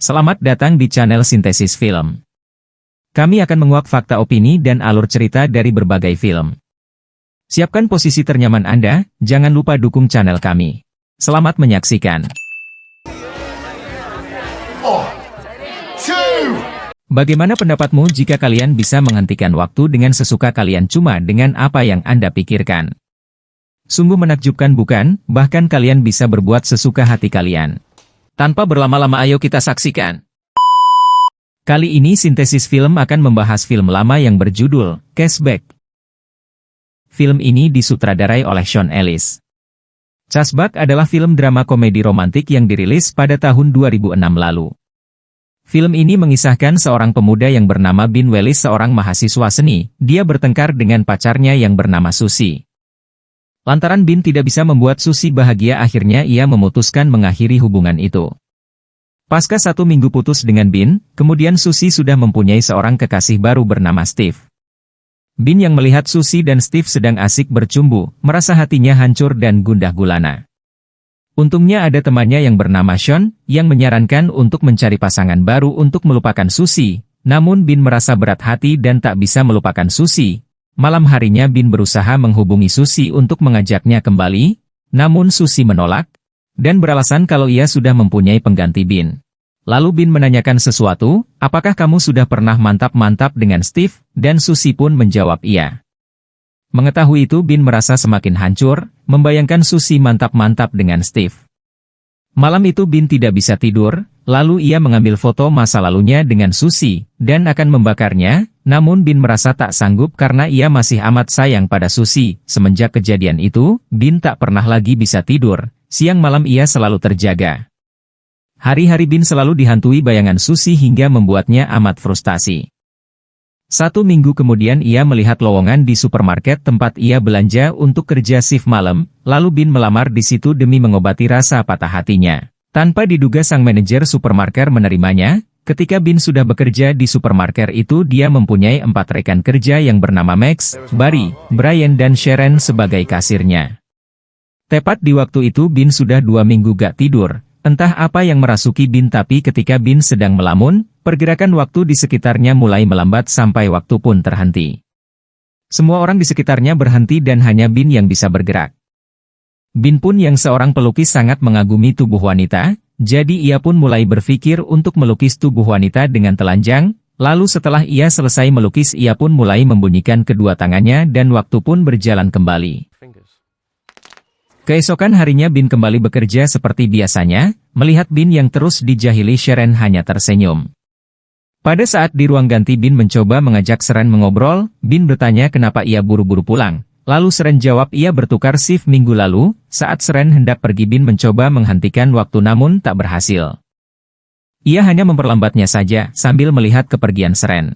Selamat datang di channel Sintesis Film. Kami akan menguak fakta opini dan alur cerita dari berbagai film. Siapkan posisi ternyaman Anda, jangan lupa dukung channel kami. Selamat menyaksikan. Bagaimana pendapatmu jika kalian bisa menghentikan waktu dengan sesuka kalian cuma dengan apa yang Anda pikirkan? Sungguh menakjubkan bukan, bahkan kalian bisa berbuat sesuka hati kalian. Tanpa berlama-lama ayo kita saksikan. Kali ini Sintesis Film akan membahas film lama yang berjudul Cashback. Film ini disutradarai oleh Sean Ellis. Cashback adalah film drama komedi romantik yang dirilis pada tahun 2006 lalu. Film ini mengisahkan seorang pemuda yang bernama Bin Wellis, seorang mahasiswa seni. Dia bertengkar dengan pacarnya yang bernama Susie. Lantaran Bin tidak bisa membuat Susie bahagia, akhirnya ia memutuskan mengakhiri hubungan itu. Pasca 1 minggu putus dengan Bin, kemudian Susie sudah mempunyai seorang kekasih baru bernama Steve. Bin yang melihat Susie dan Steve sedang asik bercumbu, merasa hatinya hancur dan gundah gulana. Untungnya ada temannya yang bernama Sean, yang menyarankan untuk mencari pasangan baru untuk melupakan Susie. Namun Bin merasa berat hati dan tak bisa melupakan Susie. Malam harinya Bin berusaha menghubungi Susie untuk mengajaknya kembali, namun Susie menolak, dan beralasan kalau ia sudah mempunyai pengganti Bin. Lalu Bin menanyakan sesuatu, apakah kamu sudah pernah mantap-mantap dengan Steve? Dan Susie pun menjawab iya. Mengetahui itu Bin merasa semakin hancur, membayangkan Susie mantap-mantap dengan Steve. Malam itu Bin tidak bisa tidur, lalu ia mengambil foto masa lalunya dengan Susie, dan akan membakarnya, namun Bin merasa tak sanggup karena ia masih amat sayang pada Susie. Semenjak kejadian itu, Bin tak pernah lagi bisa tidur, siang malam ia selalu terjaga. Hari-hari Bin selalu dihantui bayangan Susie hingga membuatnya amat frustasi. 1 minggu kemudian ia melihat lowongan di supermarket tempat ia belanja untuk kerja shift malam, lalu Bin melamar di situ demi mengobati rasa patah hatinya. Tanpa diduga sang manajer supermarket menerimanya. Ketika Bin sudah bekerja di supermarket itu, dia mempunyai 4 rekan kerja yang bernama Max, Barry, Brian dan Sharon sebagai kasirnya. Tepat di waktu itu Bin sudah 2 minggu gak tidur. Entah apa yang merasuki Bin, tapi ketika Bin sedang melamun, pergerakan waktu di sekitarnya mulai melambat sampai waktu pun terhenti. Semua orang di sekitarnya berhenti dan hanya Bin yang bisa bergerak. Bin pun yang seorang pelukis sangat mengagumi tubuh wanita, jadi ia pun mulai berpikir untuk melukis tubuh wanita dengan telanjang, lalu setelah ia selesai melukis ia pun mulai membunyikan kedua tangannya dan waktu pun berjalan kembali. Keesokan harinya Bin kembali bekerja seperti biasanya, melihat Bin yang terus dijahili Sharon hanya tersenyum. Pada saat di ruang ganti Bin mencoba mengajak Sharon mengobrol, Bin bertanya kenapa ia buru-buru pulang. Lalu Sharon jawab ia bertukar shift minggu lalu. Saat Sharon hendak pergi Bin mencoba menghentikan waktu namun tak berhasil. Ia hanya memperlambatnya saja sambil melihat kepergian Sharon.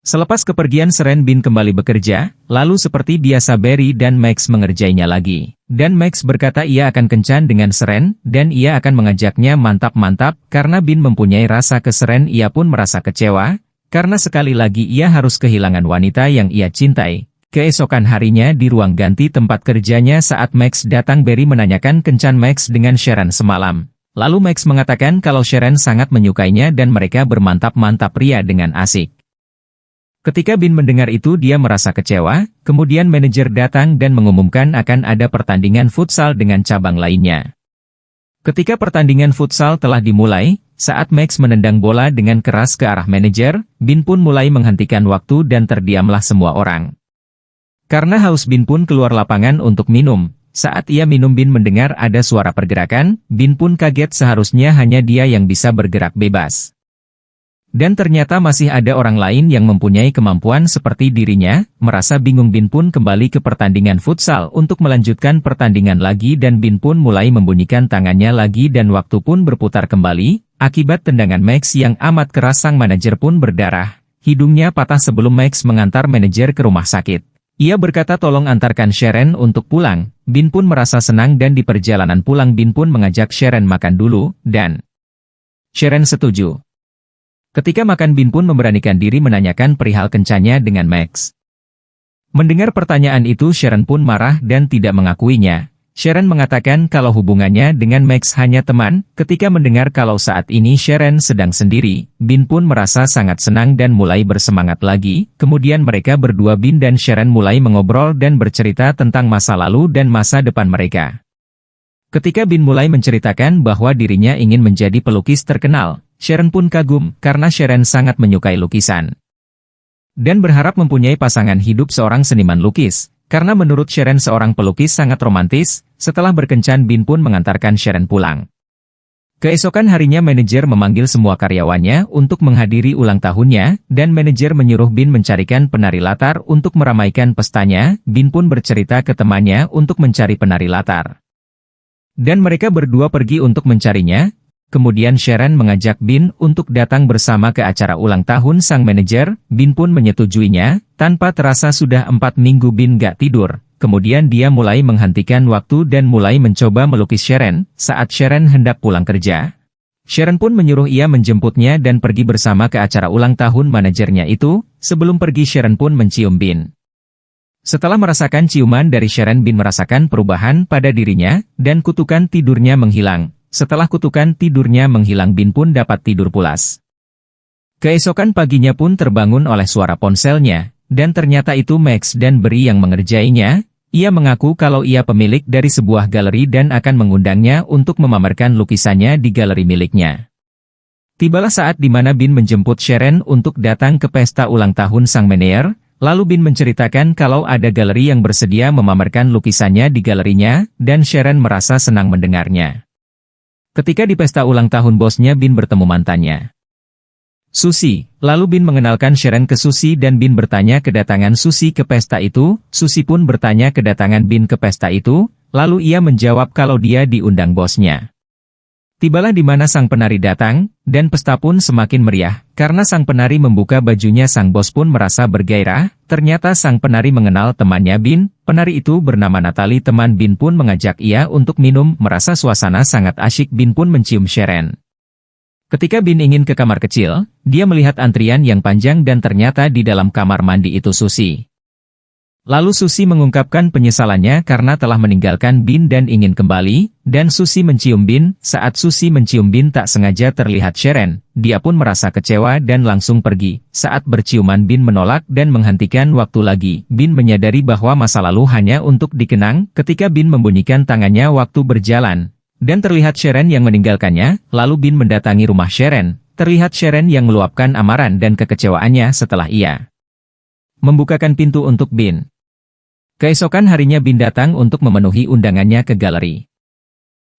Selepas kepergian Sharon Bin kembali bekerja, lalu seperti biasa Barry dan Max mengerjainya lagi. Dan Max berkata ia akan kencan dengan Sharon, dan ia akan mengajaknya mantap-mantap, karena Bin mempunyai rasa ke Sharon. Ia pun merasa kecewa, karena sekali lagi ia harus kehilangan wanita yang ia cintai. Keesokan harinya di ruang ganti tempat kerjanya saat Max datang, Barry menanyakan kencan Max dengan Sharon semalam. Lalu Max mengatakan kalau Sharon sangat menyukainya dan mereka bermantap-mantap ria dengan asik. Ketika Bin mendengar itu dia merasa kecewa, kemudian manajer datang dan mengumumkan akan ada pertandingan futsal dengan cabang lainnya. Ketika pertandingan futsal telah dimulai, saat Max menendang bola dengan keras ke arah manajer, Bin pun mulai menghentikan waktu dan terdiamlah semua orang. Karena haus Bin pun keluar lapangan untuk minum. Saat ia minum Bin mendengar ada suara pergerakan, Bin pun kaget, seharusnya hanya dia yang bisa bergerak bebas. Dan ternyata masih ada orang lain yang mempunyai kemampuan seperti dirinya. Merasa bingung Bin pun kembali ke pertandingan futsal untuk melanjutkan pertandingan lagi dan Bin pun mulai membunyikan tangannya lagi dan waktu pun berputar kembali. Akibat tendangan Max yang amat keras sang manajer pun berdarah. Hidungnya patah sebelum Max mengantar manajer ke rumah sakit. Ia berkata tolong antarkan Sharon untuk pulang. Bin pun merasa senang dan di perjalanan pulang Bin pun mengajak Sharon makan dulu, dan Sharon setuju. Ketika makan Bin pun memberanikan diri menanyakan perihal kencannya dengan Max. Mendengar pertanyaan itu Sharon pun marah dan tidak mengakuinya. Sharon mengatakan kalau hubungannya dengan Max hanya teman. Ketika mendengar kalau saat ini Sharon sedang sendiri, Bin pun merasa sangat senang dan mulai bersemangat lagi. Kemudian mereka berdua, Bin dan Sharon, mulai mengobrol dan bercerita tentang masa lalu dan masa depan mereka. Ketika Bin mulai menceritakan bahwa dirinya ingin menjadi pelukis terkenal, Sharon pun kagum karena Sharon sangat menyukai lukisan dan berharap mempunyai pasangan hidup seorang seniman lukis. Karena menurut Sharon seorang pelukis sangat romantis. Setelah berkencan, Bin pun mengantarkan Sharon pulang. Keesokan harinya manajer memanggil semua karyawannya untuk menghadiri ulang tahunnya, dan manajer menyuruh Bin mencarikan penari latar untuk meramaikan pestanya. Bin pun bercerita ke temannya untuk mencari penari latar. Dan mereka berdua pergi untuk mencarinya. Kemudian Sharon mengajak Bin untuk datang bersama ke acara ulang tahun sang manajer. Bin pun menyetujuinya. Tanpa terasa sudah 4 minggu Bin gak tidur. Kemudian dia mulai menghentikan waktu dan mulai mencoba melukis Sharon. Saat Sharon hendak pulang kerja, Sharon pun menyuruh ia menjemputnya dan pergi bersama ke acara ulang tahun manajernya itu. Sebelum pergi, Sharon pun mencium Bin. Setelah merasakan ciuman dari Sharon, Bin merasakan perubahan pada dirinya, dan kutukan tidurnya menghilang. Setelah kutukan tidurnya menghilang, Bin pun dapat tidur pulas. Keesokan paginya pun terbangun oleh suara ponselnya, dan ternyata itu Max dan Bri yang mengerjainya. Ia mengaku kalau ia pemilik dari sebuah galeri dan akan mengundangnya untuk memamerkan lukisannya di galeri miliknya. Tibalah saat di mana Bin menjemput Sharon untuk datang ke pesta ulang tahun sang manajer. Lalu Bin menceritakan kalau ada galeri yang bersedia memamerkan lukisannya di galerinya, dan Sharon merasa senang mendengarnya. Ketika di pesta ulang tahun bosnya, Bin bertemu mantannya, Susi. Lalu Bin mengenalkan Sharon ke Susi dan Bin bertanya kedatangan Susi ke pesta itu. Susi pun bertanya kedatangan Bin ke pesta itu, lalu ia menjawab kalau dia diundang bosnya. Tibalah di mana sang penari datang, dan pesta pun semakin meriah. Karena sang penari membuka bajunya, sang bos pun merasa bergairah. Ternyata sang penari mengenal temannya Bin. Penari itu bernama Natalie. Teman Bin pun mengajak ia untuk minum. Merasa suasana sangat asyik, Bin pun mencium Sharon. Ketika Bin ingin ke kamar kecil, dia melihat antrian yang panjang dan ternyata di dalam kamar mandi itu Susi. Lalu Susi mengungkapkan penyesalannya karena telah meninggalkan Bin dan ingin kembali, dan Susi mencium Bin. Saat Susi mencium Bin tak sengaja terlihat Sharon, dia pun merasa kecewa dan langsung pergi. Saat berciuman Bin menolak dan menghentikan waktu lagi. Bin menyadari bahwa masa lalu hanya untuk dikenang. Ketika Bin membunyikan tangannya waktu berjalan, dan terlihat Sharon yang meninggalkannya, lalu Bin mendatangi rumah Sharon. Terlihat Sharon yang meluapkan amarah dan kekecewaannya setelah ia membukakan pintu untuk Bin. Keesokan harinya Bin datang untuk memenuhi undangannya ke galeri.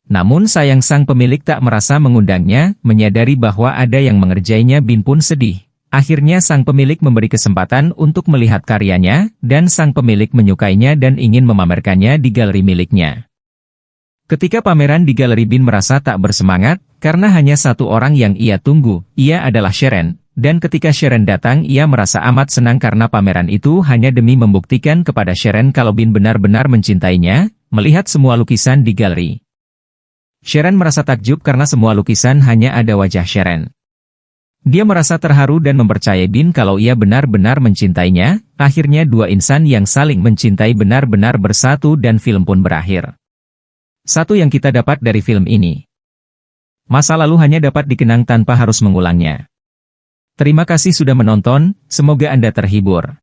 Namun sayang sang pemilik tak merasa mengundangnya, menyadari bahwa ada yang mengerjainya. Bin pun sedih. Akhirnya sang pemilik memberi kesempatan untuk melihat karyanya, dan sang pemilik menyukainya dan ingin memamerkannya di galeri miliknya. Ketika pameran di galeri, Bin merasa tak bersemangat, karena hanya satu orang yang ia tunggu, ia adalah Sharon. Dan ketika Sharon datang, ia merasa amat senang karena pameran itu hanya demi membuktikan kepada Sharon kalau Bin benar-benar mencintainya. Melihat semua lukisan di galeri, Sharon merasa takjub karena semua lukisan hanya ada wajah Sharon. Dia merasa terharu dan mempercayai Bin kalau ia benar-benar mencintainya. Akhirnya dua insan yang saling mencintai benar-benar bersatu dan film pun berakhir. Satu yang kita dapat dari film ini: masa lalu hanya dapat dikenang tanpa harus mengulangnya. Terima kasih sudah menonton, semoga Anda terhibur.